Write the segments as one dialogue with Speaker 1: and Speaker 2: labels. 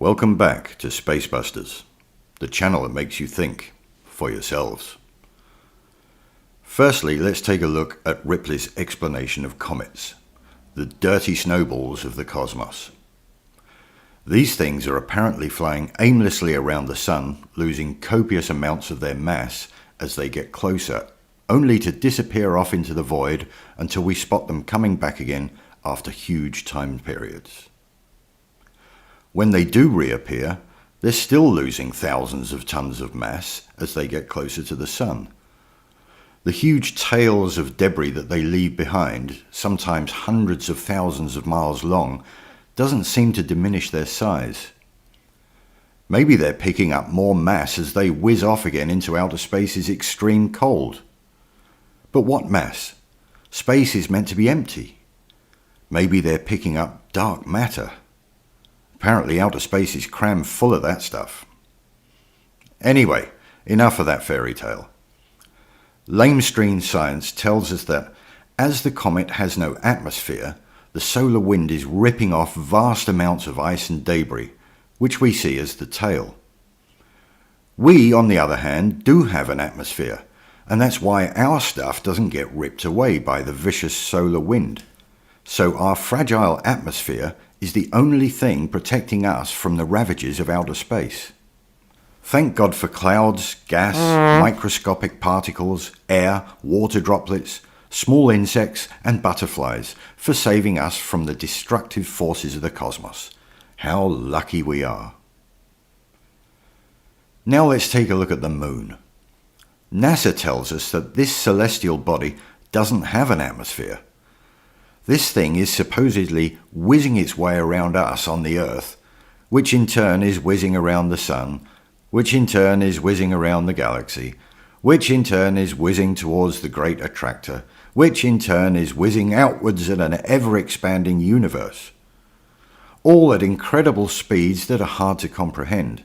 Speaker 1: Welcome back to SPACEBUSTERS, the channel that makes you think for yourselves. Firstly, let's take a look at Ripley's explanation of comets, the dirty snowballs of the cosmos. These things are apparently flying aimlessly around the sun, losing copious amounts of their mass as they get closer, only to disappear off into the void until we spot them coming back again after huge time periods. When they do reappear, they're still losing thousands of tons of mass as they get closer to the sun. The huge tails of debris that they leave behind, sometimes hundreds of thousands of miles long, doesn't seem to diminish their size. Maybe they're picking up more mass as they whiz off again into outer space's extreme cold. But what mass? Space is meant to be empty. Maybe they're picking up dark matter. Apparently outer space is crammed full of that stuff. Anyway, enough of that fairy tale. Lamestream science tells us that as the comet has no atmosphere, the solar wind is ripping off vast amounts of ice and debris, which we see as the tail. We, on the other hand, do have an atmosphere, and that's why our stuff doesn't get ripped away by the vicious solar wind. So our fragile atmosphere is the only thing protecting us from the ravages of outer space. Thank God for clouds, gas, microscopic particles, air, water droplets, small insects and butterflies for saving us from the destructive forces of the cosmos. How lucky we are. Now let's take a look at the moon. NASA tells us that this celestial body doesn't have an atmosphere. This thing is supposedly whizzing its way around us on the Earth, which in turn is whizzing around the Sun, which in turn is whizzing around the galaxy, which in turn is whizzing towards the Great Attractor, which in turn is whizzing outwards in an ever-expanding universe. All at incredible speeds that are hard to comprehend.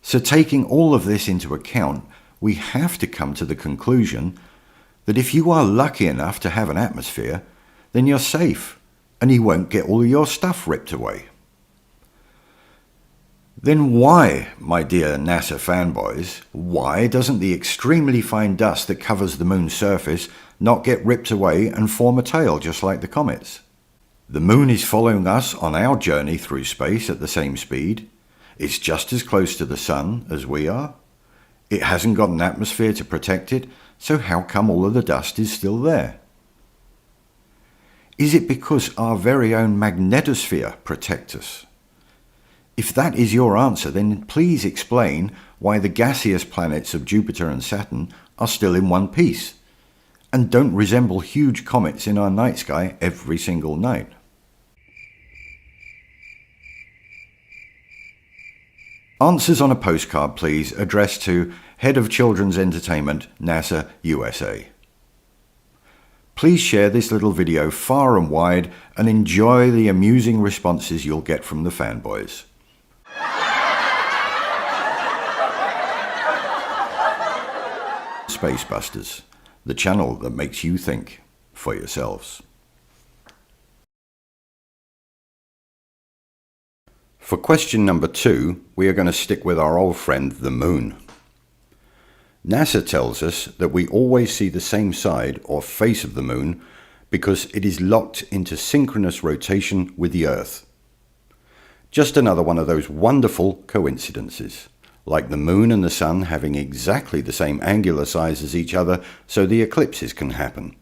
Speaker 1: So taking all of this into account, we have to come to the conclusion that if you are lucky enough to have an atmosphere, then you're safe, and you won't get all your stuff ripped away. Then why, my dear NASA fanboys, why doesn't the extremely fine dust that covers the moon's surface not get ripped away and form a tail just like the comets? The moon is following us on our journey through space at the same speed. It's just as close to the sun as we are. It hasn't got an atmosphere to protect it, so how come all of the dust is still there? Is it because our very own magnetosphere protects us? If that is your answer, then please explain why the gaseous planets of Jupiter and Saturn are still in one piece and don't resemble huge comets in our night sky every single night. Answers on a postcard, please, addressed to Head of Children's Entertainment, NASA, USA. Please share this little video far and wide and enjoy the amusing responses you'll get from the fanboys. SPACEBUSTERS, the channel that makes you think for yourselves. For question number 2, we are going to stick with our old friend, the moon. NASA tells us that we always see the same side or face of the moon because it is locked into synchronous rotation with the Earth. Just another one of those wonderful coincidences, like the moon and the sun having exactly the same angular size as each other so the eclipses can happen.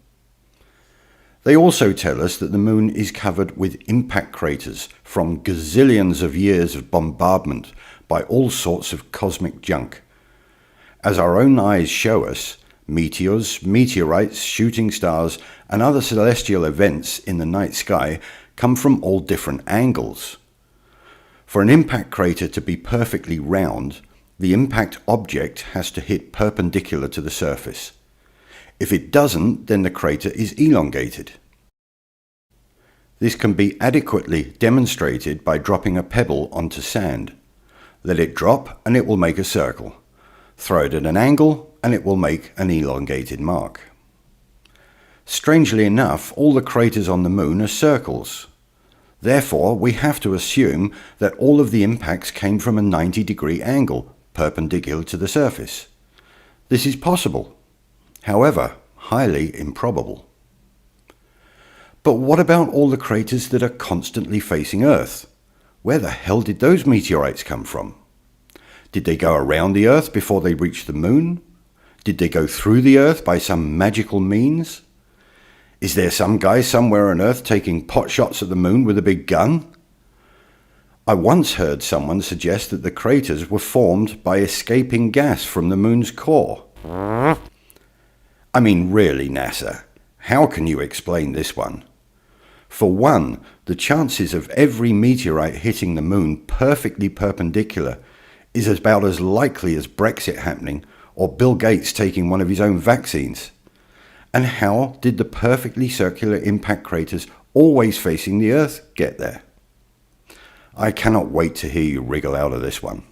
Speaker 1: They also tell us that the moon is covered with impact craters from gazillions of years of bombardment by all sorts of cosmic junk. As our own eyes show us, meteors, meteorites, shooting stars, and other celestial events in the night sky come from all different angles. For an impact crater to be perfectly round, the impact object has to hit perpendicular to the surface. If it doesn't, then the crater is elongated. This can be adequately demonstrated by dropping a pebble onto sand. Let it drop and it will make a circle. Throw it at an angle and it will make an elongated mark. Strangely enough, all the craters on the moon are circles. Therefore, we have to assume that all of the impacts came from a 90-degree angle, perpendicular to the surface. This is possible, however, highly improbable. But what about all the craters that are constantly facing Earth? Where the hell did those meteorites come from? Did they go around the Earth before they reached the Moon? Did they go through the Earth by some magical means? Is there some guy somewhere on Earth taking pot shots at the Moon with a big gun? I once heard someone suggest that the craters were formed by escaping gas from the Moon's core. I mean, really, NASA, how can you explain this one? For one, the chances of every meteorite hitting the Moon perfectly perpendicular is about as likely as Brexit happening or Bill Gates taking one of his own vaccines. And how did the perfectly circular impact craters always facing the Earth get there? I cannot wait to hear you wriggle out of this one.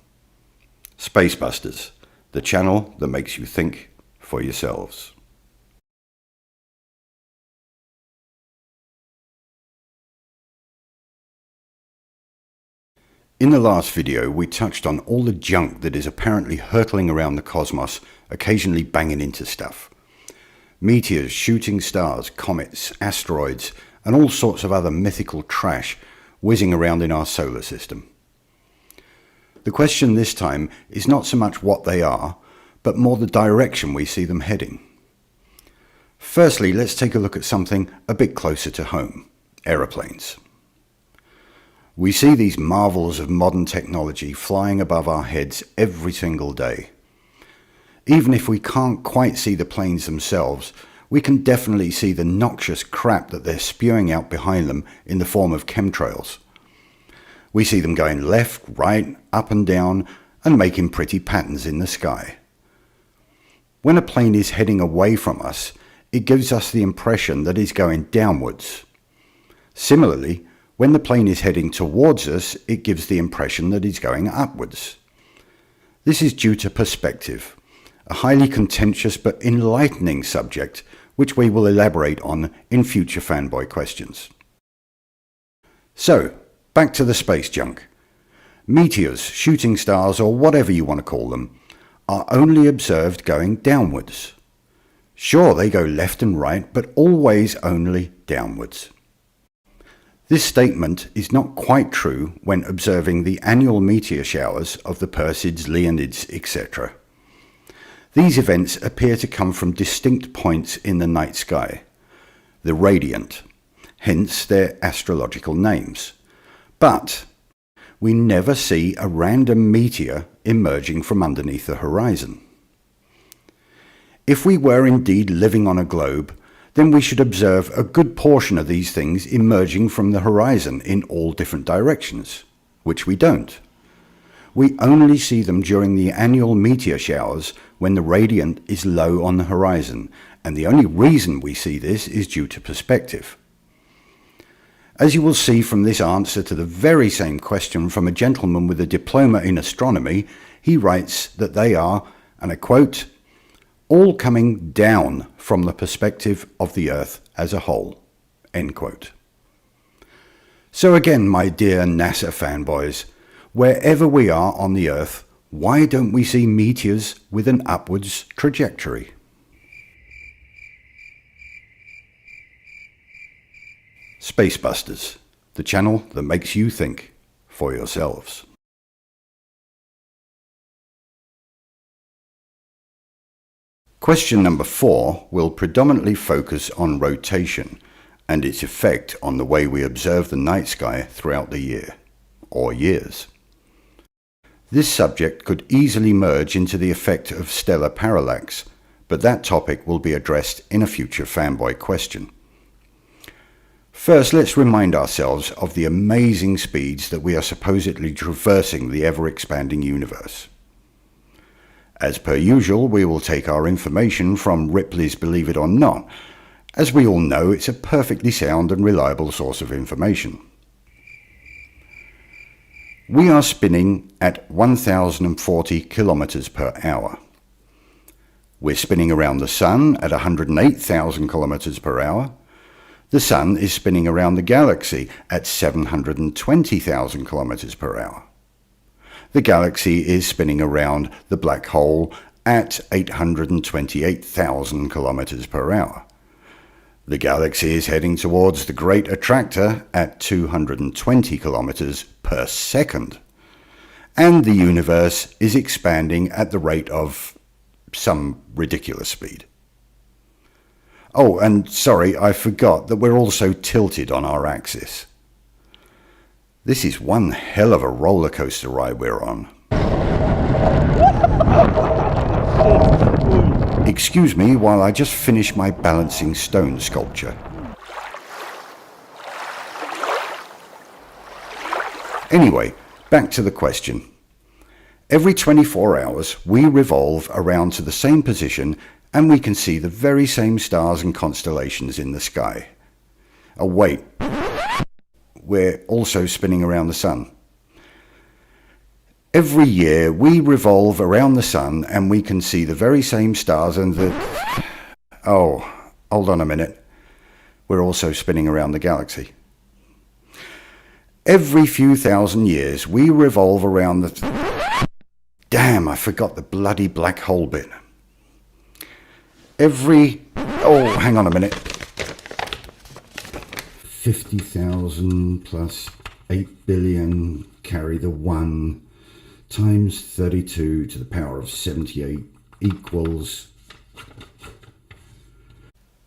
Speaker 1: SPACEBUSTERS, the channel that makes you think for yourselves. In the last video, we touched on all the junk that is apparently hurtling around the cosmos, occasionally banging into stuff. Meteors, shooting stars, comets, asteroids, and all sorts of other mythical trash whizzing around in our solar system. The question this time is not so much what they are, but more the direction we see them heading. Firstly, let's take a look at something a bit closer to home: aeroplanes. We see these marvels of modern technology flying above our heads every single day. Even if we can't quite see the planes themselves, we can definitely see the noxious crap that they're spewing out behind them in the form of chemtrails. We see them going left, right, up and down, and making pretty patterns in the sky. When a plane is heading away from us, it gives us the impression that it's going downwards. Similarly, when the plane is heading towards us, it gives the impression that it's going upwards. This is due to perspective, a highly contentious but enlightening subject which we will elaborate on in future fanboy questions. So, back to the space junk. Meteors, shooting stars, or whatever you want to call them, are only observed going downwards. Sure, they go left and right, but always only downwards. This statement is not quite true when observing the annual meteor showers of the Perseids, Leonids, etc. These events appear to come from distinct points in the night sky, the radiant, hence their astrological names. But we never see a random meteor emerging from underneath the horizon. If we were indeed living on a globe, then we should observe a good portion of these things emerging from the horizon in all different directions, which we don't. We only see them during the annual meteor showers when the radiant is low on the horizon, and the only reason we see this is due to perspective. As you will see from this answer to the very same question from a gentleman with a diploma in astronomy, he writes that they are, and I quote, all coming down from the perspective of the Earth as a whole, end quote. So again, my dear NASA fanboys, wherever we are on the Earth, why don't we see meteors with an upwards trajectory? SPACEBUSTERS, the channel that makes you think for yourselves. Question number 4 will predominantly focus on rotation and its effect on the way we observe the night sky throughout the year, or years. This subject could easily merge into the effect of stellar parallax, but that topic will be addressed in a future fanboy question. First, let's remind ourselves of the amazing speeds that we are supposedly traversing the ever-expanding universe. As per usual, we will take our information from Ripley's Believe It or Not. As we all know, it's a perfectly sound and reliable source of information. We are spinning at 1040 kilometers per hour. We're spinning around the Sun at 108,000 kilometers per hour. The Sun is spinning around the galaxy at 720,000 kilometers per hour. The galaxy is spinning around the black hole at 828,000 kilometers per hour. The galaxy is heading towards the Great Attractor at 220 kilometers per second. And the universe is expanding at the rate of some ridiculous speed. Oh, and sorry, I forgot that we're also tilted on our axis. This is one hell of a roller coaster ride we're on. Excuse me while I just finish my balancing stone sculpture. Anyway, back to the question. Every 24 hours we revolve around to the same position and we can see the very same stars and constellations in the sky. Oh wait, we're also spinning around the Sun. Every year we revolve around the Sun and we can see the very same stars and the... Oh, hold on a minute. We're also spinning around the galaxy. Every few thousand years we revolve around the... Damn, I forgot the bloody black hole bit. Oh, hang on a minute. 50,000 plus 8 billion, carry the 1, times 32 to the power of 78 equals...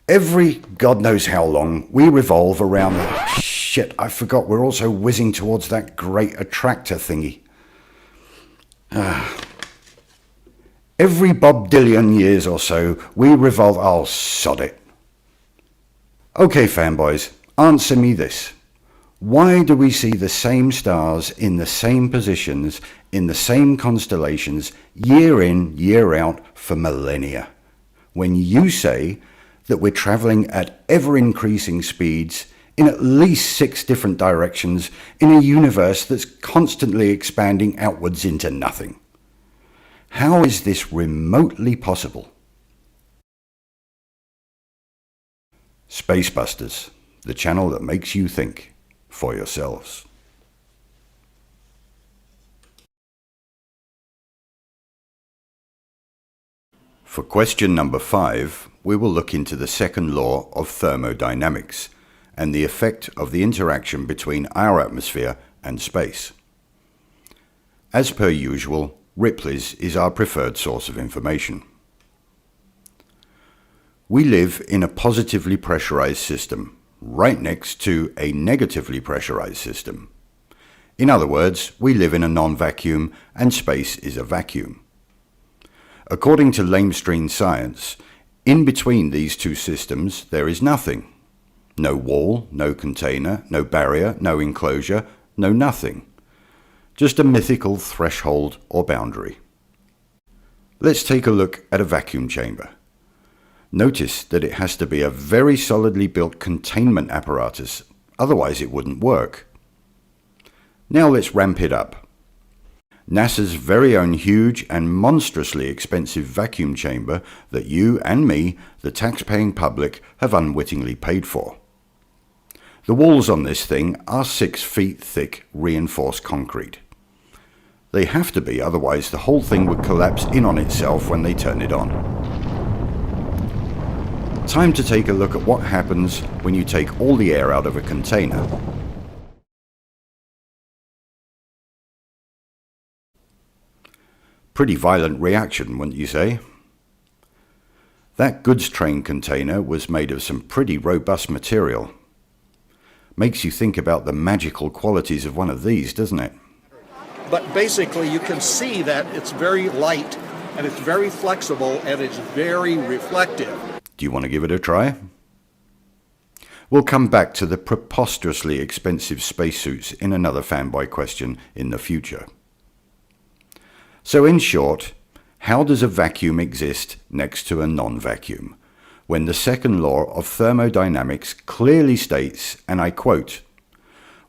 Speaker 1: Every God knows how long we revolve around the... Shit, I forgot we're also whizzing towards that Great Attractor thingy. Every Bob-dillion years or so, we revolve... Oh, sod it. Okay, fanboys, answer me this. Why do we see the same stars in the same positions, in the same constellations, year in, year out, for millennia? When you say that we're travelling at ever-increasing speeds, in at least 6 different directions, in a universe that's constantly expanding outwards into nothing. How is this remotely possible? SPACEBUSTERS, the channel that makes you think for yourselves. For question number 5, we will look into the second law of thermodynamics and the effect of the interaction between our atmosphere and space. As per usual, Ripley's is our preferred source of information. We live in a positively pressurized system, right next to a negatively pressurized system. In other words, we live in a non-vacuum and space is a vacuum. According to lamestream science, in between these two systems there is nothing. No wall, no container, no barrier, no enclosure, no nothing. Just a mythical threshold or boundary. Let's take a look at a vacuum chamber. Notice that it has to be a very solidly built containment apparatus, otherwise it wouldn't work. Now let's ramp it up. NASA's very own huge and monstrously expensive vacuum chamber that you and me, the tax-paying public, have unwittingly paid for. The walls on this thing are 6 feet thick reinforced concrete. They have to be, otherwise the whole thing would collapse in on itself when they turn it on. Time to take a look at what happens when you take all the air out of a container. Pretty violent reaction, wouldn't you say? That goods train container was made of some pretty robust material. Makes you think about the magical qualities of one of these, doesn't it?
Speaker 2: But basically you can see that it's very light and it's very flexible and it's very reflective.
Speaker 1: Do you want to give it a try? We'll come back to the preposterously expensive spacesuits in another fanboy question in the future. So in short, how does a vacuum exist next to a non-vacuum, when the second law of thermodynamics clearly states, and I quote,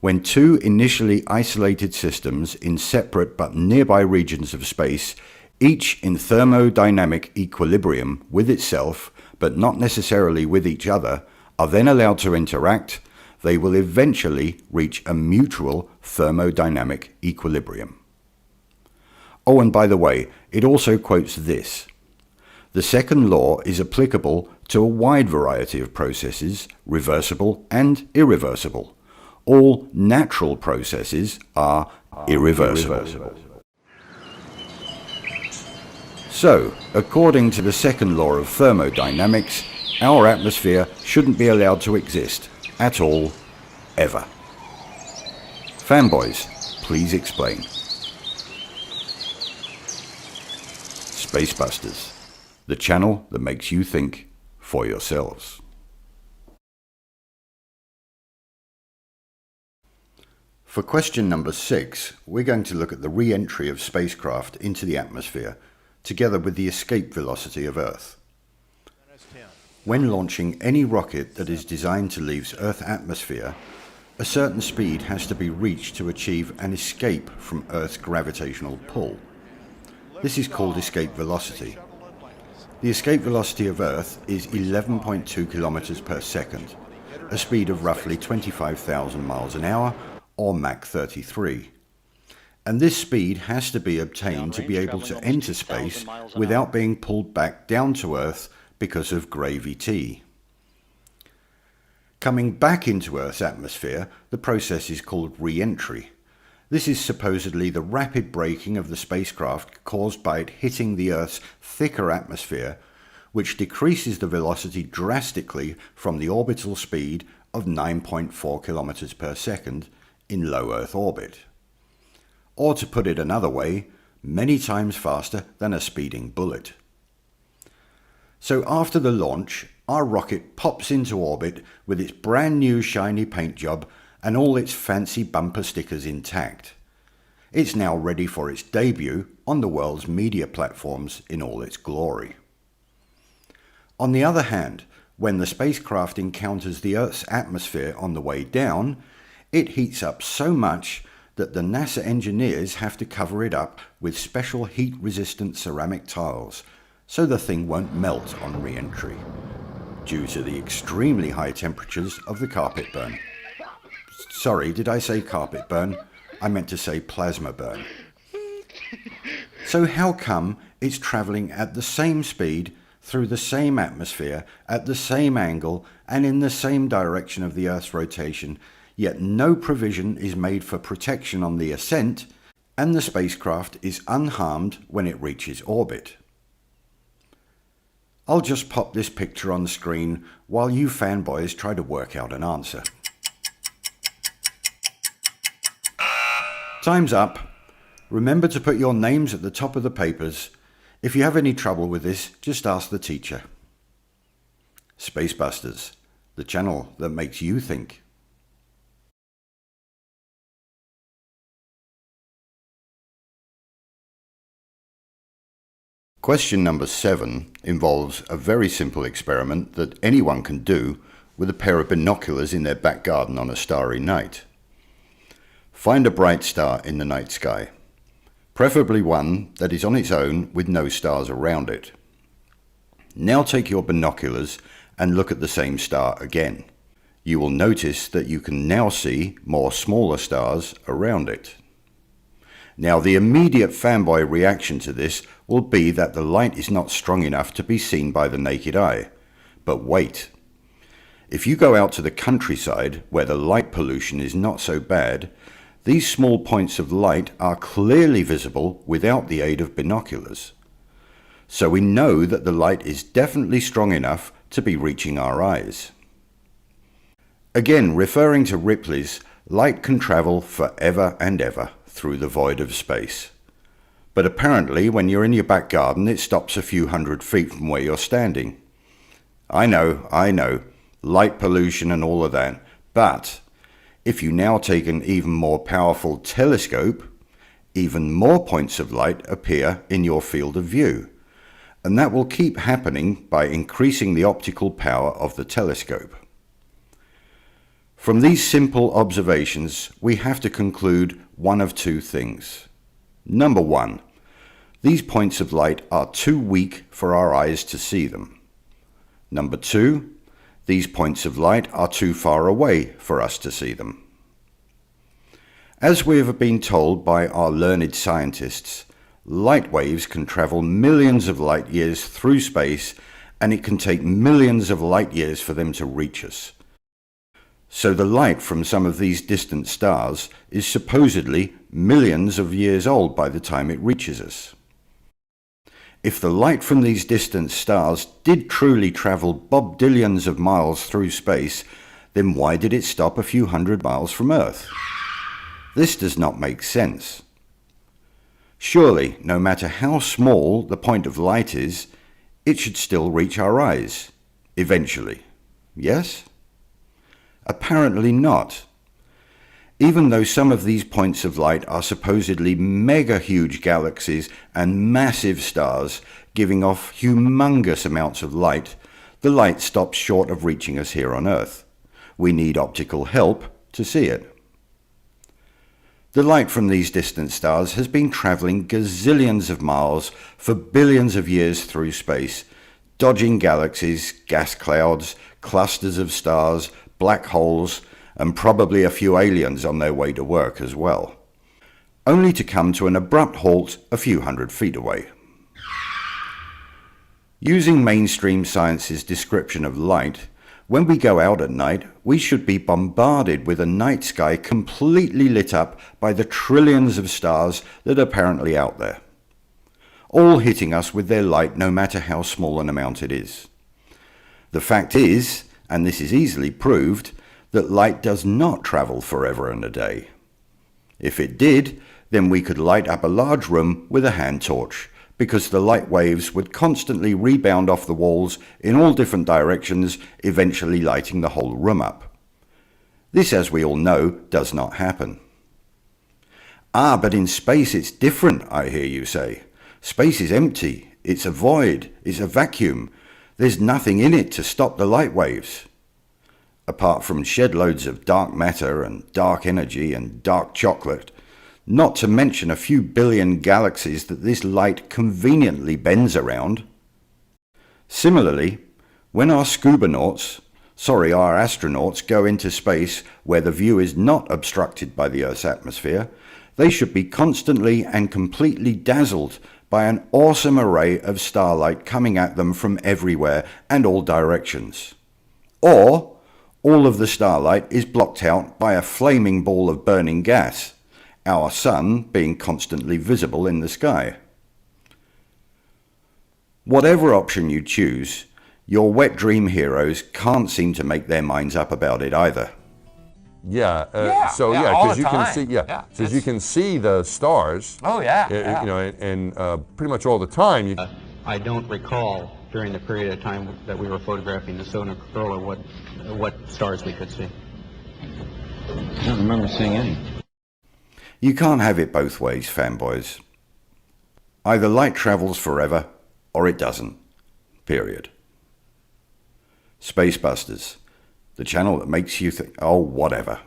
Speaker 1: "When two initially isolated systems in separate but nearby regions of space, each in thermodynamic equilibrium with itself, but not necessarily with each other, are then allowed to interact, they will eventually reach a mutual thermodynamic equilibrium. Oh, and by the way, it also quotes this. The second law is applicable to a wide variety of processes, reversible and irreversible. All natural processes are irreversible. So, according to the second law of thermodynamics, our atmosphere shouldn't be allowed to exist at all, ever. Fanboys, please explain. Spacebusters, the channel that makes you think for yourselves. For question number 6, we're going to look at the re-entry of spacecraft into the atmosphere, together with the escape velocity of Earth. When launching any rocket that is designed to leave Earth's atmosphere, a certain speed has to be reached to achieve an escape from Earth's gravitational pull. This is called escape velocity. The escape velocity of Earth is 11.2 kilometers per second, a speed of roughly 25,000 miles an hour, or Mach 33. And this speed has to be obtained to be able to enter space without being pulled back down to Earth because of gravity. Coming back into Earth's atmosphere, the process is called re-entry. This is supposedly the rapid braking of the spacecraft caused by it hitting the Earth's thicker atmosphere, which decreases the velocity drastically from the orbital speed of 9.4 kilometers per second in low Earth orbit. Or to put it another way, many times faster than a speeding bullet. So after the launch, our rocket pops into orbit with its brand new shiny paint job and all its fancy bumper stickers intact. It's now ready for its debut on the world's media platforms in all its glory. On the other hand, when the spacecraft encounters the Earth's atmosphere on the way down, it heats up so much that the NASA engineers have to cover it up with special heat-resistant ceramic tiles, so the thing won't melt on re-entry, due to the extremely high temperatures of the carpet burn. Sorry, did I say carpet burn? I meant to say plasma burn. So how come it's travelling at the same speed, through the same atmosphere, at the same angle, and in the same direction of the Earth's rotation, yet no provision is made for protection on the ascent, and the spacecraft is unharmed when it reaches orbit? I'll just pop this picture on the screen while you fanboys try to work out an answer. Time's up. Remember to put your names at the top of the papers. If you have any trouble with this, just ask the teacher. Spacebusters, the channel that makes you think. Question number 7 involves a very simple experiment that anyone can do with a pair of binoculars in their back garden on a starry night. Find a bright star in the night sky, preferably one that is on its own with no stars around it. Now take your binoculars and look at the same star again. You will notice that you can now see more smaller stars around it. Now the immediate fanboy reaction to this will be that the light is not strong enough to be seen by the naked eye. But wait. If you go out to the countryside where the light pollution is not so bad, these small points of light are clearly visible without the aid of binoculars. So we know that the light is definitely strong enough to be reaching our eyes. Again, referring to Ripley's, light can travel forever and ever through the void of space. But apparently when you're in your back garden it stops a few hundred feet from where you're standing. I know, light pollution and all of that, but if you now take an even more powerful telescope, even more points of light appear in your field of view, and that will keep happening by increasing the optical power of the telescope. From these simple observations, we have to conclude one of two things. Number 1, these points of light are too weak for our eyes to see them. Number 2, these points of light are too far away for us to see them. As we have been told by our learned scientists, light waves can travel millions of light years through space, and it can take millions of light years for them to reach us. So the light from some of these distant stars is supposedly millions of years old by the time it reaches us. If the light from these distant stars did truly travel bobdillions of miles through space, then why did it stop a few hundred miles from Earth? This does not make sense. Surely, no matter how small the point of light is, it should still reach our eyes, eventually. Yes? Apparently not. Even though some of these points of light are supposedly mega huge galaxies and massive stars giving off humongous amounts of light, the light stops short of reaching us here on Earth. We need optical help to see it. The light from these distant stars has been travelling gazillions of miles for billions of years through space, dodging galaxies, gas clouds, clusters of stars, black holes, and probably a few aliens on their way to work as well, only to come to an abrupt halt a few hundred feet away. Using mainstream science's description of light, when we go out at night, we should be bombarded with a night sky completely lit up by the trillions of stars that are apparently out there, all hitting us with their light no matter how small an amount it is. The fact is, and this is easily proved, that light does not travel forever and a day. If it did, then we could light up a large room with a hand torch, because the light waves would constantly rebound off the walls in all different directions, eventually lighting the whole room up. This, as we all know, does not happen. Ah, but in space it's different, I hear you say. Space is empty, it's a void, it's a vacuum. There's nothing in it to stop the light waves. Apart from shed loads of dark matter and dark energy and dark chocolate, not to mention a few billion galaxies that this light conveniently bends around. Similarly, when our astronauts go into space where the view is not obstructed by the Earth's atmosphere, they should be constantly and completely dazzled by an awesome array of starlight coming at them from everywhere and all directions. Or all of the starlight is blocked out by a flaming ball of burning gas, our sun being constantly visible in the sky. Whatever option you choose, your wet dream heroes can't seem to make their minds up about it either.
Speaker 3: Because you can see, because you can see the stars.
Speaker 4: Oh yeah.
Speaker 3: You know, and pretty much all the time.
Speaker 5: I don't recall during the period of time that we were photographing the solar controller what stars we could see.
Speaker 6: I don't remember seeing any.
Speaker 1: You can't have it both ways, fanboys. Either light travels forever, or it doesn't. Period. SPACEBUSTERS, the channel that makes you think, oh, whatever.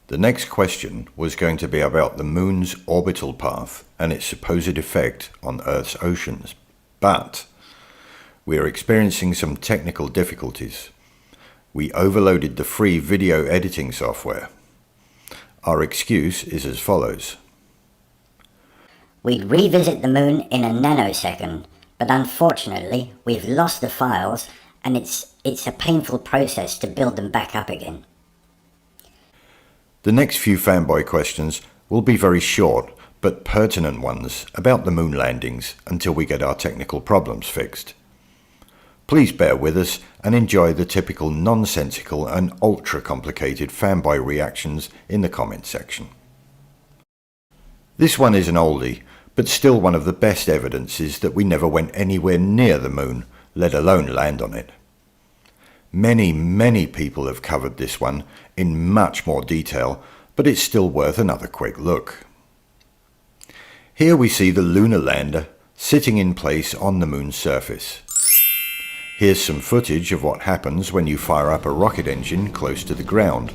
Speaker 1: The next question was going to be about the moon's orbital path and its supposed effect on Earth's oceans. But we are experiencing some technical difficulties. We overloaded the free video editing software. Our excuse is as follows.
Speaker 7: We'd revisit the moon in a nanosecond, but unfortunately we've lost the files and it's a painful process to build them back up again.
Speaker 1: The next few fanboy questions will be very short but pertinent ones about the moon landings until we get our technical problems fixed. Please bear with us and enjoy the typical nonsensical and ultra-complicated fanboy reactions in the comment section. This one is an oldie, but still one of the best evidences that we never went anywhere near the moon, let alone land on it. Many people have covered this one in much more detail, but it's still worth another quick look. Here we see the lunar lander sitting in place on the moon's surface. Here's some footage of what happens when you fire up a rocket engine close to the ground.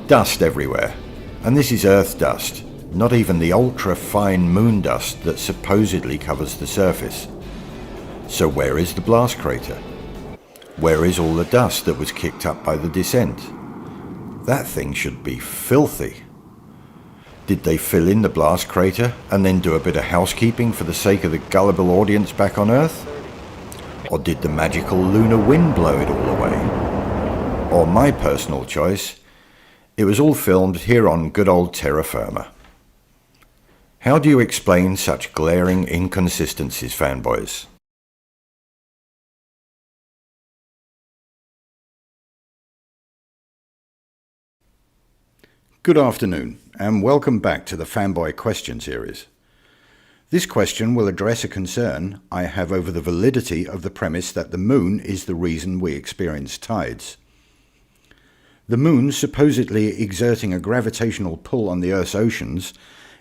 Speaker 1: Dust everywhere, and this is Earth dust, not even the ultra-fine moon dust that supposedly covers the surface. So where is the blast crater? Where is all the dust that was kicked up by the descent? That thing should be filthy. Did they fill in the blast crater and then do a bit of housekeeping for the sake of the gullible audience back on Earth? Or did the magical lunar wind blow it all away? Or my personal choice, it was all filmed here on good old terra firma. How do you explain such glaring inconsistencies, fanboys?
Speaker 4: Good afternoon, and welcome back to the FanBoy question series. This question will address a concern I have over the validity of the premise that the moon is the reason we experience tides. The moon supposedly exerting a gravitational pull on the Earth's oceans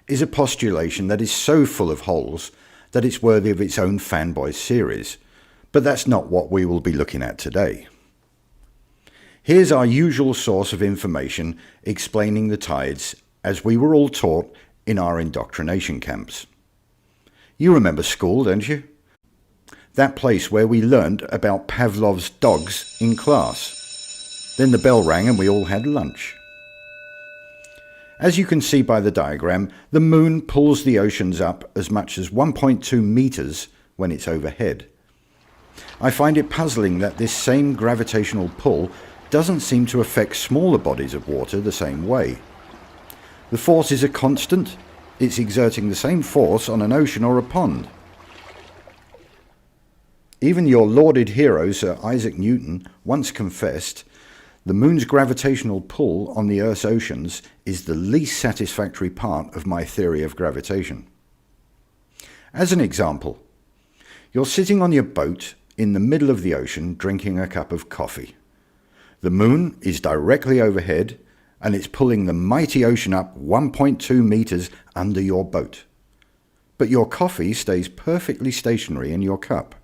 Speaker 4: is a postulation that is so full of holes that it's worthy of its own FanBoy series, but that's not what we will be looking at today. Here's our usual source of information explaining the tides as we were all taught in our indoctrination camps. You remember school, don't you? That place where we learned about Pavlov's dogs in class. Then the bell rang and we all had lunch. As you can see by the diagram, the moon pulls the oceans up as much as 1.2 meters when it's overhead. I find it puzzling that this same gravitational pull doesn't seem to affect smaller bodies of water the same way. The force is a constant. It's exerting the same force on an ocean or a pond. Even your lauded hero, Sir Isaac Newton, once confessed, the moon's gravitational pull on the Earth's oceans is the least satisfactory part of my theory of gravitation. As an example, you're sitting on your boat in the middle of the ocean drinking a cup of coffee. The moon is directly overhead and it's pulling the mighty ocean up 1.2 meters under your boat. But your coffee stays perfectly stationary in your cup.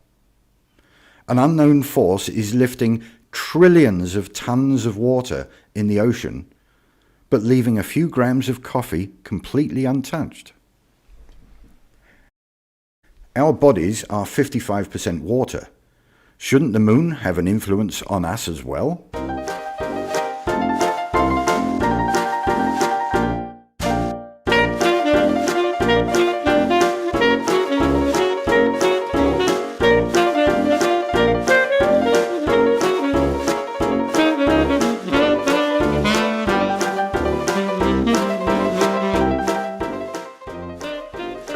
Speaker 4: An unknown force is lifting trillions of tons of water in the ocean, but leaving a few grams of coffee completely untouched. Our bodies are 55% water. Shouldn't the moon have an influence on us as well?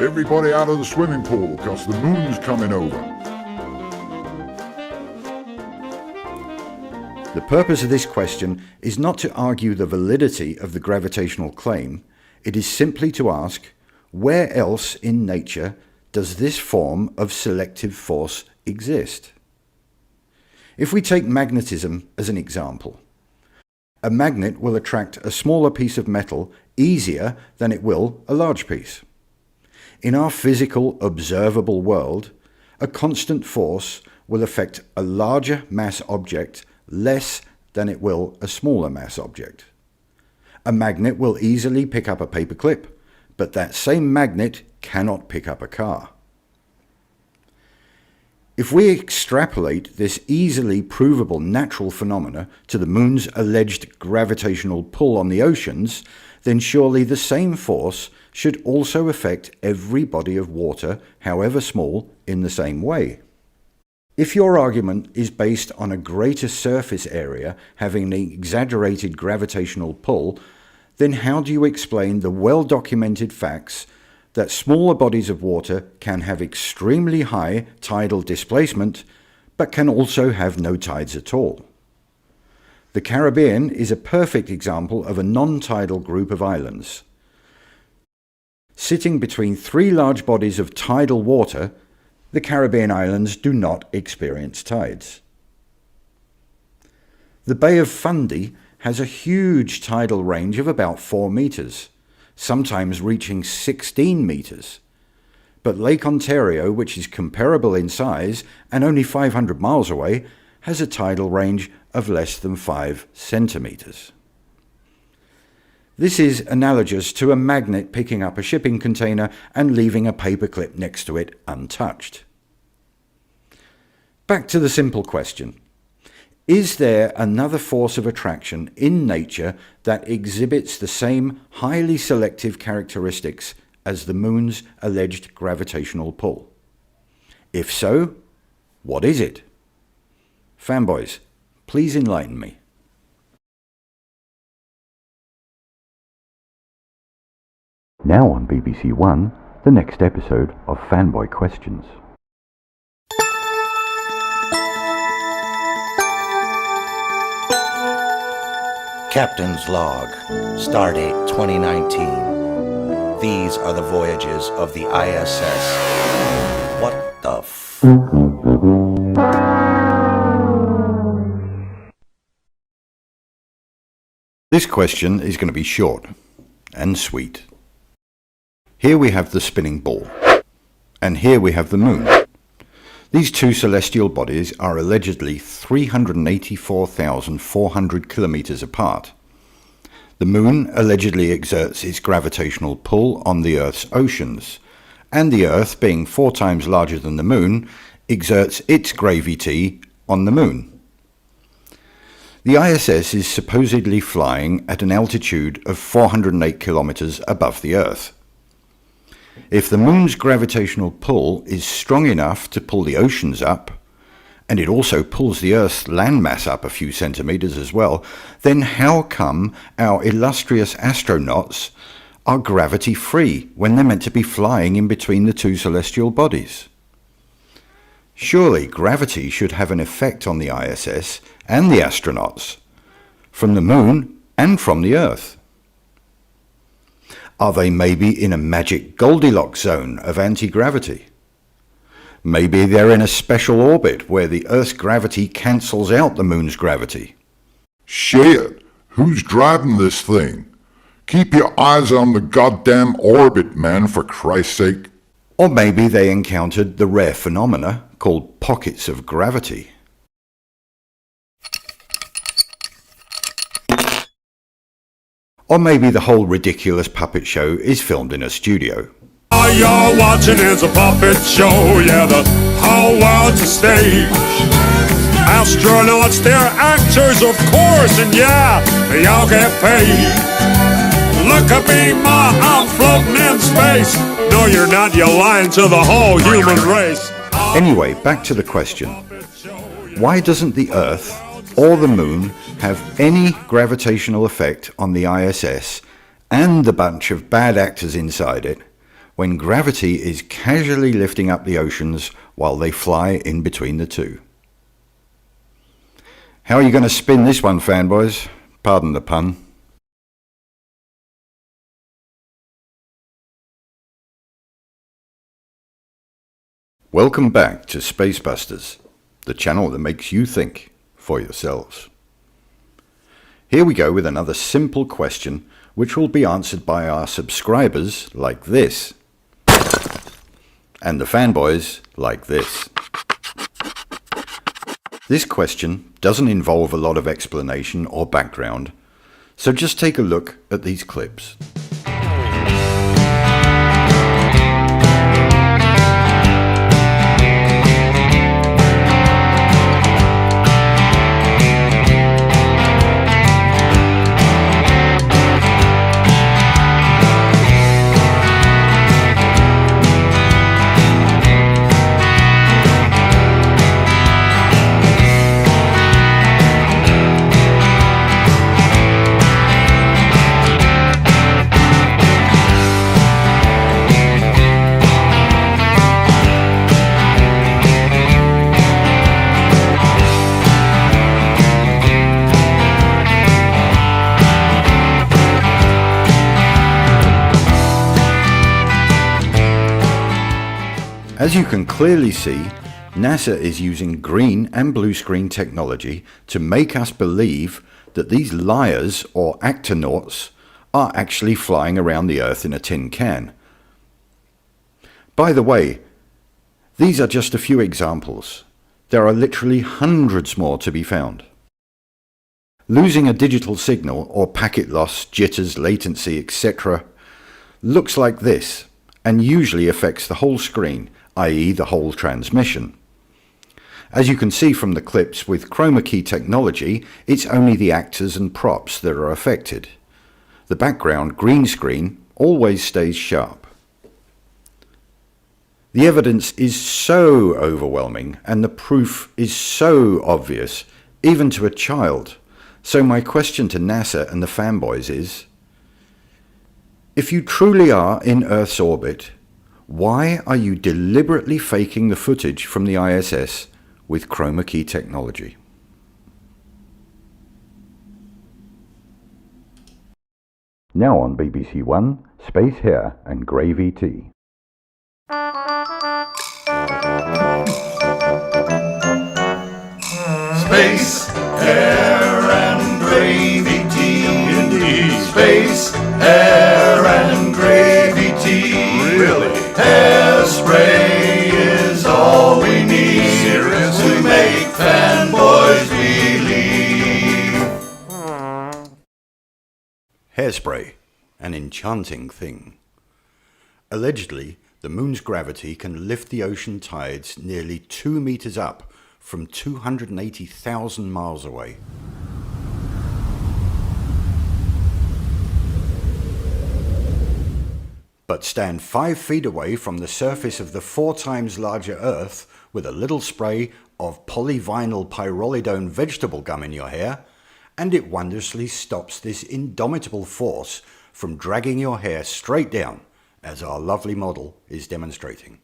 Speaker 8: Everybody out of the swimming pool, because the moon's coming over.
Speaker 4: The purpose of this question is not to argue the validity of the gravitational claim. It is simply to ask, where else in nature does this form of selective force exist? If we take magnetism as an example, a magnet will attract a smaller piece of metal easier than it will a large piece. In our physical, observable world, a constant force will affect a larger mass object less than it will a smaller mass object. A magnet will easily pick up a paperclip, but that same magnet cannot pick up a car. If we extrapolate this easily provable natural phenomena to the moon's alleged gravitational pull on the oceans, then surely the same force should also affect every body of water, however small, in the same way. If your argument is based on a greater surface area having an exaggerated gravitational pull, then how do you explain the well-documented facts that smaller bodies of water can have extremely high tidal displacement, but can also have no tides at all? The Caribbean is a perfect example of a non-tidal group of islands. Sitting between three large bodies of tidal water, the Caribbean islands do not experience tides. The Bay of Fundy has a huge tidal range of about 4 meters, sometimes reaching 16 meters. But Lake Ontario, which is comparable in size and only 500 miles away, has a tidal range of less than 5 centimeters. This is analogous to a magnet picking up a shipping container and leaving a paperclip next to it untouched. Back to the simple question. Is there another force of attraction in nature that exhibits the same highly selective characteristics as the moon's alleged gravitational pull? If so, what is it? Fanboys, please enlighten me.
Speaker 9: Now on BBC One, the next episode of Fanboy Questions.
Speaker 10: Captain's Log, Stardate 2019. These are the voyages of the ISS. What the f...
Speaker 4: This question is going to be short and sweet. Here we have the spinning ball, and here we have the moon. These two celestial bodies are allegedly 384,400 kilometers apart. The moon allegedly exerts its gravitational pull on the Earth's oceans, and the Earth, being 4 times larger than the moon, exerts its gravity on the moon. The ISS is supposedly flying at an altitude of 408 kilometers above the Earth. If the moon's gravitational pull is strong enough to pull the oceans up, and it also pulls the Earth's landmass up a few centimeters as well, then how come our illustrious astronauts are gravity-free when they're meant to be flying in between the two celestial bodies? Surely gravity should have an effect on the ISS and the astronauts, from the moon and from the Earth. Are they maybe in a magic Goldilocks zone of anti-gravity? Maybe they're in a special orbit where the Earth's gravity cancels out the moon's gravity.
Speaker 8: Shit, who's driving this thing? Keep your eyes on the goddamn orbit, man, for Christ's sake.
Speaker 4: Or maybe they encountered the rare phenomena called pockets of gravity. Or maybe the whole ridiculous puppet show is filmed in a studio.
Speaker 11: All you're watching is a puppet show, yeah, the whole world's a stage. Astronauts, they're actors, of course, and yeah, they all get paid. Look at me, ma, I'm floating in space. No, you're not, you're lying to the whole human race.
Speaker 4: Anyway, back to the question. Why doesn't the Earth or the moon have any gravitational effect on the ISS and the bunch of bad actors inside it when gravity is casually lifting up the oceans while they fly in between the two? How are you going to spin this one, fanboys? Pardon the pun. Welcome back to SPACEBUSTERS, the channel that makes you think for yourselves. Here we go with another simple question which will be answered by our subscribers like this, and the fanboys like this. This question doesn't involve a lot of explanation or background, so just take a look at these clips. As you can clearly see, NASA is using green and blue screen technology to make us believe that these liars or actonauts are actually flying around the Earth in a tin can. By the way, these are just a few examples. There are literally hundreds more to be found. Losing a digital signal or packet loss, jitters, latency, etc. looks like this and usually affects the whole screen, i.e. the whole transmission. As you can see from the clips, with chroma key technology, it's only the actors and props that are affected. The background green screen always stays sharp. The evidence is so overwhelming and the proof is so obvious, even to a child. So my question to NASA and the fanboys is, if you truly are in Earth's orbit, why are you deliberately faking the footage from the ISS with chroma key technology?
Speaker 9: Now on BBC One, Space Hair and Gravy Tea.
Speaker 1: Space, hair and gravy tea. Indeed. Space, hair and gravy tea. Really? Hairspray is all we need. Seriously? To make fanboys believe. Hairspray, an enchanting thing. Allegedly, the moon's gravity can lift the ocean tides nearly 2 meters up from 280,000 miles away. But stand 5 feet away from the surface of the 4 times larger Earth with a little spray of polyvinyl pyrrolidone vegetable gum in your hair, and it wondrously stops this indomitable force from dragging your hair straight down, as our lovely model is demonstrating.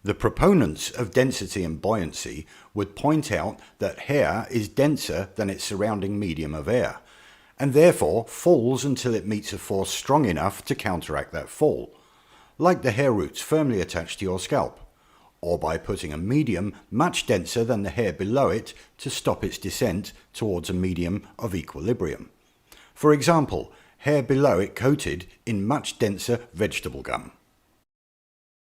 Speaker 1: The proponents of density and buoyancy would point out that hair is denser than its surrounding medium of air, and therefore falls until it meets a force strong enough to counteract that fall, like the hair roots firmly attached to your scalp, or by putting a medium much denser than the hair below it to stop its descent towards a medium of equilibrium. For example, hair below it coated in much denser vegetable gum.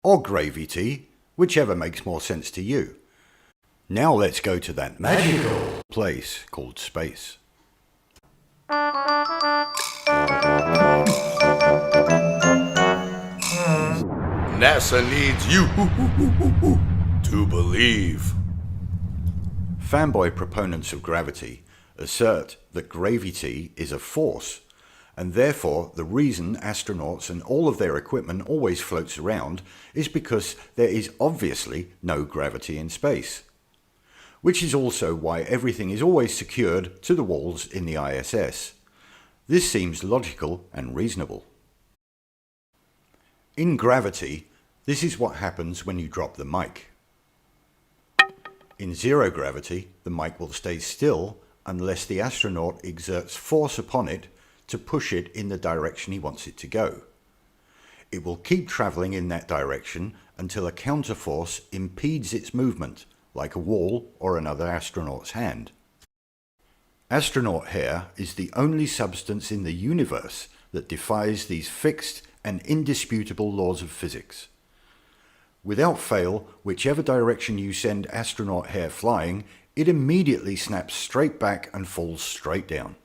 Speaker 1: Or gravy tea, whichever makes more sense to you. Now let's go to that magical place called space.
Speaker 12: NASA needs you to believe.
Speaker 1: Fanboy proponents of gravity assert that gravity is a force, and therefore the reason astronauts and all of their equipment always floats around is because there is obviously no gravity in space. Which is also why everything is always secured to the walls in the ISS. This seems logical and reasonable. In gravity, this is what happens when you drop the mic. In zero gravity, the mic will stay still unless the astronaut exerts force upon it to push it in the direction he wants it to go. It will keep travelling in that direction until a counterforce impedes its movement, like a wall or another astronaut's hand. Astronaut hair is the only substance in the universe that defies these fixed and indisputable laws of physics. Without fail, whichever direction you send astronaut hair flying, it immediately snaps straight back and falls straight down.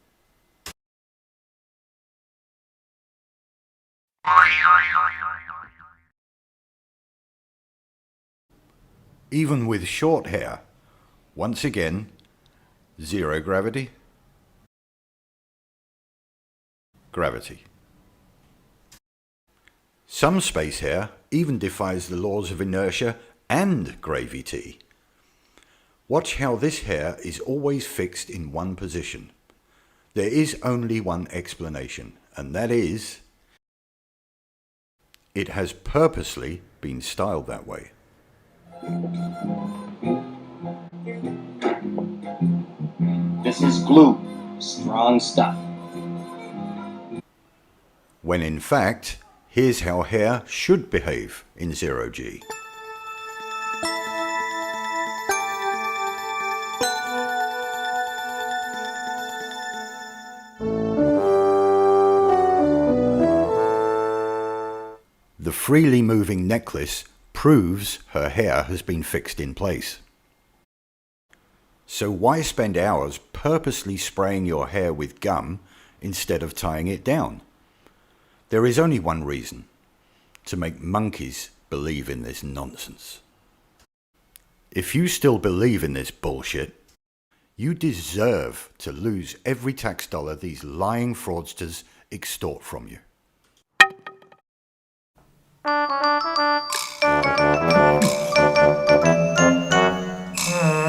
Speaker 1: Even with short hair, once again, zero gravity, gravity. Some space hair even defies the laws of inertia and gravity. Watch how this hair is always fixed in one position. There is only one explanation, and that is, it has purposely been styled that way.
Speaker 13: This is glue, strong stuff.
Speaker 1: When in fact, here's how hair should behave in zero G. The freely moving necklace proves her hair has been fixed in place. So why spend hours purposely spraying your hair with gum instead of tying it down? There is only one reason: to make monkeys believe in this nonsense.
Speaker 4: If you still believe in this bullshit, you deserve to lose every tax dollar these lying fraudsters extort from you.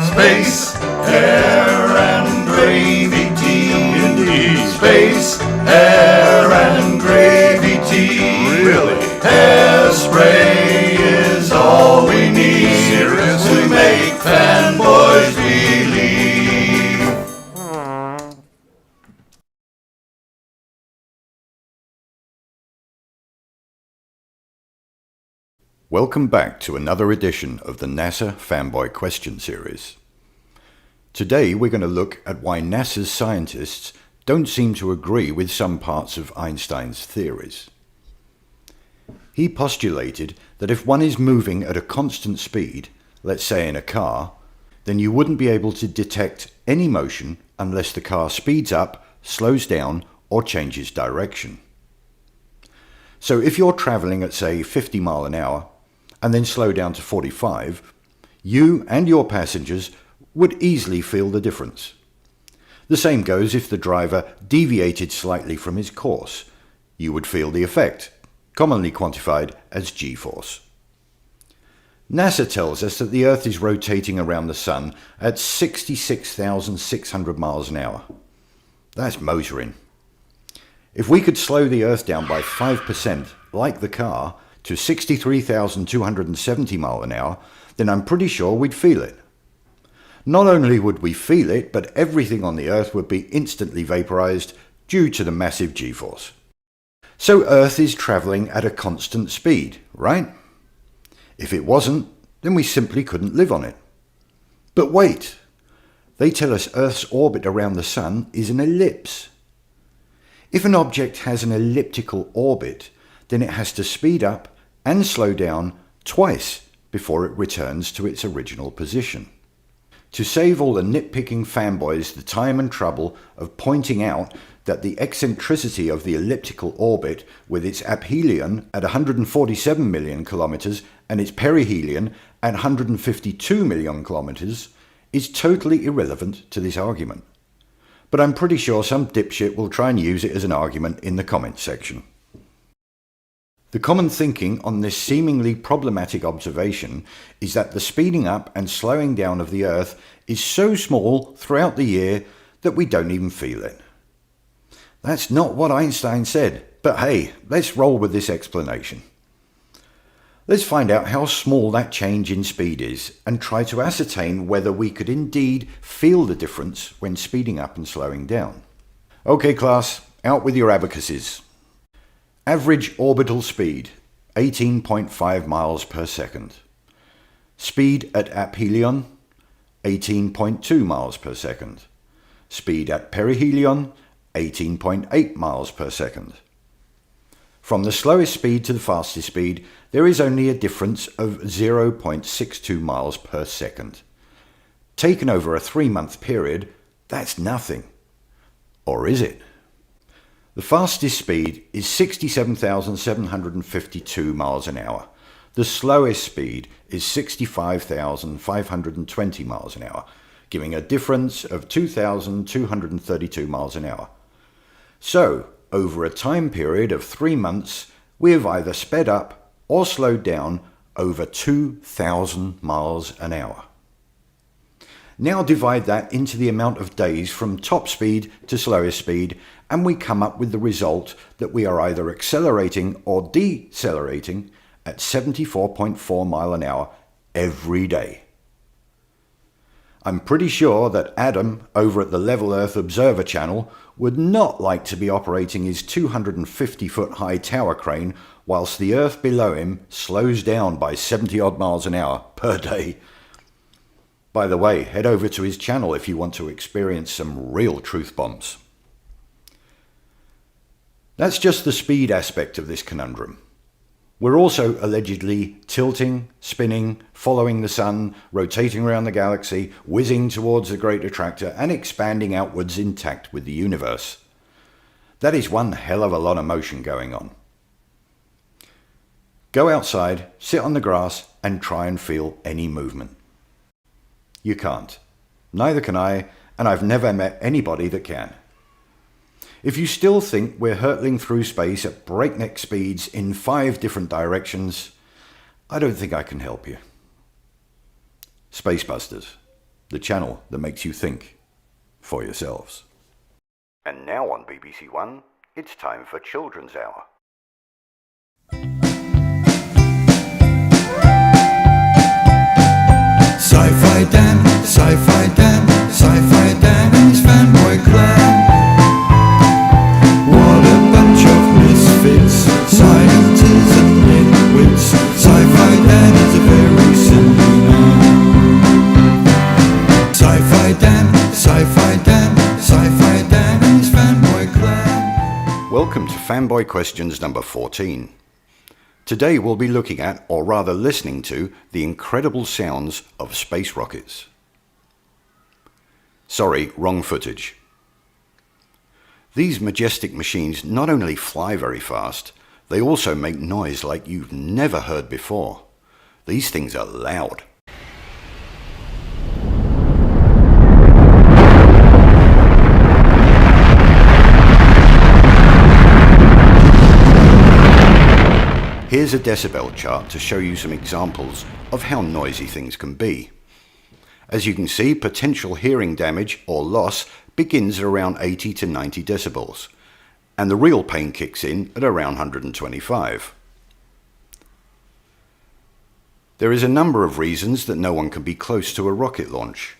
Speaker 12: Space, air, and gravy tea. Indeed. Space, air, and gravy tea. Really? Hairspray is all we need. Seriously? To make fanboys believe.
Speaker 4: Welcome back to another edition of the NASA Fanboy Question Series. Today we're going to look at why NASA's scientists don't seem to agree with some parts of Einstein's theories. He postulated that if one is moving at a constant speed, let's say in a car, then you wouldn't be able to detect any motion unless the car speeds up, slows down, or changes direction. So if you're travelling at say 50 miles an hour and then slow down to 45, you and your passengers would easily feel the difference. The same goes if the driver deviated slightly from his course. You would feel the effect, commonly quantified as G-force. NASA tells us that the Earth is rotating around the Sun at 66,600 miles an hour. That's motoring. If we could slow the Earth down by 5%, like the car, to 63,270 miles an hour, then I'm pretty sure we'd feel it. Not only would we feel it, but everything on the Earth would be instantly vaporized due to the massive G-force. So Earth is travelling at a constant speed, right? If it wasn't, then we simply couldn't live on it. But wait, they tell us Earth's orbit around the Sun is an ellipse. If an object has an elliptical orbit, then it has to speed up and slow down twice before it returns to its original position. To save all the nitpicking fanboys the time and trouble of pointing out that the eccentricity of the elliptical orbit with its aphelion at 147 million kilometers and its perihelion at 152 million kilometers is totally irrelevant to this argument. But I'm pretty sure some dipshit will try and use it as an argument in the comments section. The common thinking on this seemingly problematic observation is that the speeding up and slowing down of the Earth is so small throughout the year that we don't even feel it. That's not what Einstein said, but hey, let's roll with this explanation. Let's find out how small that change in speed is and try to ascertain whether we could indeed feel the difference when speeding up and slowing down. Okay class, out with your abacuses. Average orbital speed, 18.5 miles per second. Speed at aphelion, 18.2 miles per second. Speed at perihelion, 18.8 miles per second. From the slowest speed to the fastest speed, there is only a difference of 0.62 miles per second. Taken over a 3-month period, that's nothing. Or is it? The fastest speed is 67,752 miles an hour. The slowest speed is 65,520 miles an hour, giving a difference of 2,232 miles an hour. So, over a time period of 3 months, we have either sped up or slowed down over 2,000 miles an hour. Now divide that into the amount of days from top speed to slowest speed, and we come up with the result that we are either accelerating or decelerating at 74.4 miles an hour every day. I'm pretty sure that Adam over at the Level Earth Observer channel would not like to be operating his 250-foot high tower crane whilst the Earth below him slows down by 70 odd miles an hour per day. By the way, head over to his channel if you want to experience some real truth bombs. That's just the speed aspect of this conundrum. We're also allegedly tilting, spinning, following the sun, rotating around the galaxy, whizzing towards the Great Attractor, and expanding outwards intact with the universe. That is one hell of a lot of motion going on. Go outside, sit on the grass, and try and feel any movement. You can't. Neither can I, and I've never met anybody that can. If you still think we're hurtling through space at breakneck speeds in 5 different directions, I don't think I can help you. SPACEBUSTERS, the channel that makes you think for yourselves. And now on BBC One, it's time for Children's Hour.
Speaker 12: Sci-Fi Dan, Sci-Fi Dan, Sci-Fi Dan and his fanboy clan. What a bunch of misfits, scientists and nitwits. Sci-Fi Dan is a very silly man. Sci-Fi Dan, Sci-Fi Dan, Sci-Fi Dan and his fanboy clan.
Speaker 4: Welcome to Fanboy Questions number 14. Today we'll be looking at, or rather listening to, the incredible sounds of space rockets. Sorry, wrong footage. These majestic machines not only fly very fast, they also make noise like you've never heard before. These things are loud. Here's a decibel chart to show you some examples of how noisy things can be. As you can see, potential hearing damage or loss begins at around 80 to 90 decibels, and the real pain kicks in at around 125. There is a number of reasons that no one can be close to a rocket launch.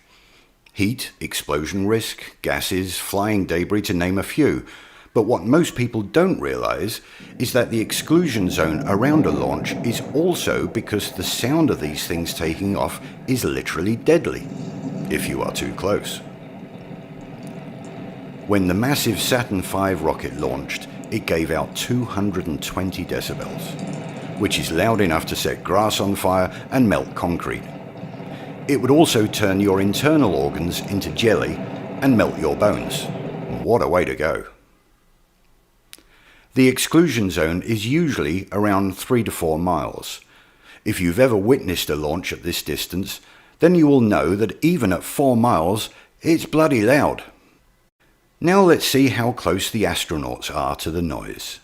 Speaker 4: Heat, explosion risk, gases, flying debris, to name a few. But what most people don't realise is that the exclusion zone around a launch is also because the sound of these things taking off is literally deadly, if you are too close. When the massive Saturn V rocket launched, it gave out 220 decibels, which is loud enough to set grass on fire and melt concrete. It would also turn your internal organs into jelly and melt your bones. What a way to go. The exclusion zone is usually around 3 to 4 miles. If you've ever witnessed a launch at this distance, then you will know that even at 4 miles, it's bloody loud. Now let's see how close the astronauts are to the noise.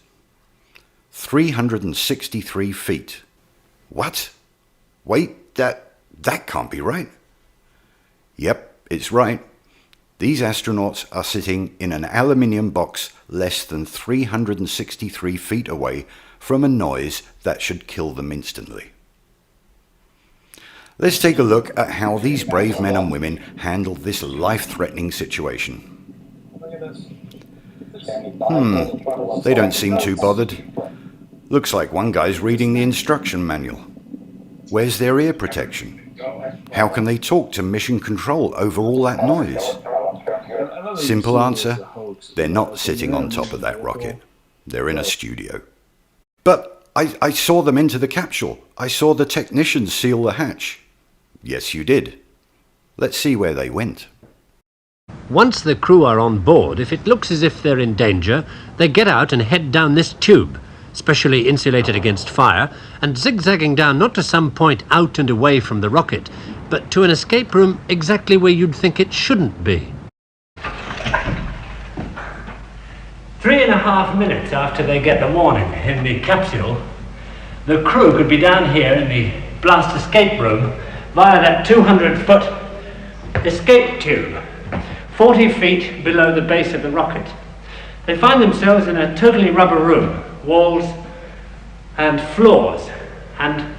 Speaker 4: 363 feet. What? Wait, that can't be right. Yep, it's right. These astronauts are sitting in an aluminium box less than 363 feet away from a noise that should kill them instantly. Let's take a look at how these brave men and women handled this life-threatening situation. They don't seem too bothered. Looks like one guy's reading the instruction manual. Where's their ear protection? How can they talk to mission control over all that noise? Simple answer, they're not sitting on top of that rocket. They're in a studio. But I saw them enter the capsule. I saw the technicians seal the hatch. Yes, you did. Let's see where they went.
Speaker 14: Once the crew are on board, if it looks as if they're in danger, they get out and head down this tube, specially insulated against fire, and zigzagging down not to some point out and away from the rocket, but to an escape room exactly where you'd think it shouldn't be. 3.5 minutes after they get the warning in the capsule, the crew could be down here in the blast escape room via that 200-foot escape tube, 40 feet below the base of the rocket. They find themselves in a totally rubber room, walls and floors, and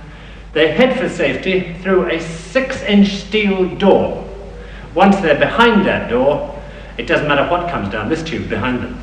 Speaker 14: they head for safety through a 6-inch steel door. Once they're behind that door, it doesn't matter what comes down this tube behind them.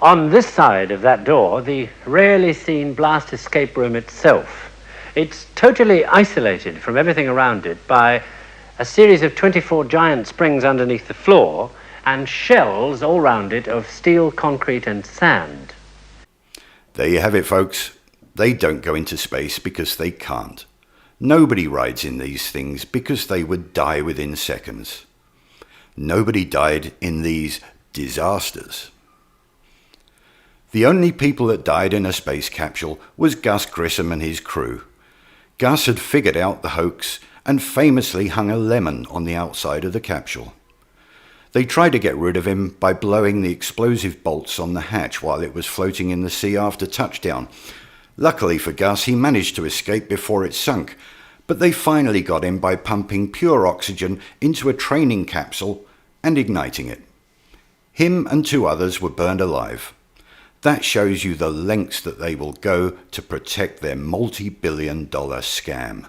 Speaker 14: On this side of that door, the rarely seen blast escape room itself. It's totally isolated from everything around it by a series of 24 giant springs underneath the floor and shells all round it of steel, concrete and sand.
Speaker 4: There you have it, folks. They don't go into space because they can't.
Speaker 1: Nobody rides in these things because they would die within seconds. Nobody died in these disasters. The only people that died in a space capsule was Gus Grissom and his crew. Gus had figured out the hoax and famously hung a lemon on the outside of the capsule. They tried to get rid of him by blowing the explosive bolts on the hatch while it was floating in the sea after touchdown. Luckily for Gus, he managed to escape before it sunk, but they finally got him by pumping pure oxygen into a training capsule and igniting it. Him and 2 others were burned alive. That shows you the lengths that they will go to protect their multi-billion-dollar scam.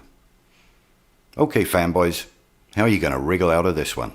Speaker 1: Okay, fanboys, how are you going to wriggle out of this one?